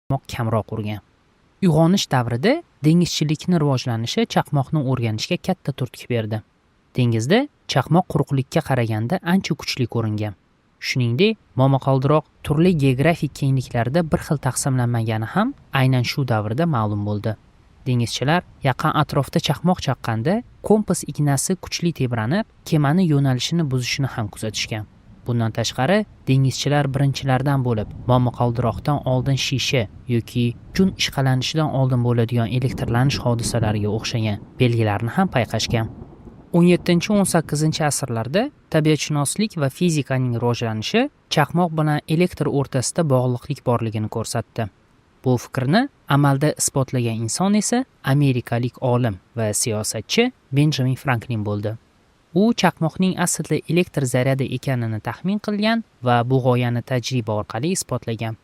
kamroq urgan. Uyg'onish davrida dengizchilikni rivojlanishi chaqmoqni o'rganishga katta turtki berdi. Dengizda chaqmoq quruqlikka qaraganda ancha kuchli ko'ringan. Shuningdek, momaqaldiroq turli geografik kengliklarda bir xil taqsimlanmagani ham aynan shu davrda ma'lum bo'ldi. Dengizchilar yaqin atrofda chaqmoq chaqqanda kompas ignasi kuchli tebranib, kemani yo'nalishini buzishini ham kuzatishgan. Bundan tashqari, dengizchilar birinchilardan bo'lib, momaqaldiroqdan oldin shisha yoki jun ishqalanishidan oldin bo'ladigan elektrlanish hodisalariga o'xshagan belgilarni ham payqashgan. 17-18 asrlarda tabiatshunoslik va fizikaning rivojlanishi chaqmoq bilan elektr o'rtasida bog'liqlik borligini ko'rsatdi. Bu fikrni amalda isbotlagan inson esa amerikalik olim va siyosatchi Benjamin Franklin bo'ldi. U chaqmoqning aslida elektr zaryadi ekanini taxmin qilgan va bu g'oyani tajriba orqali isbotlagan.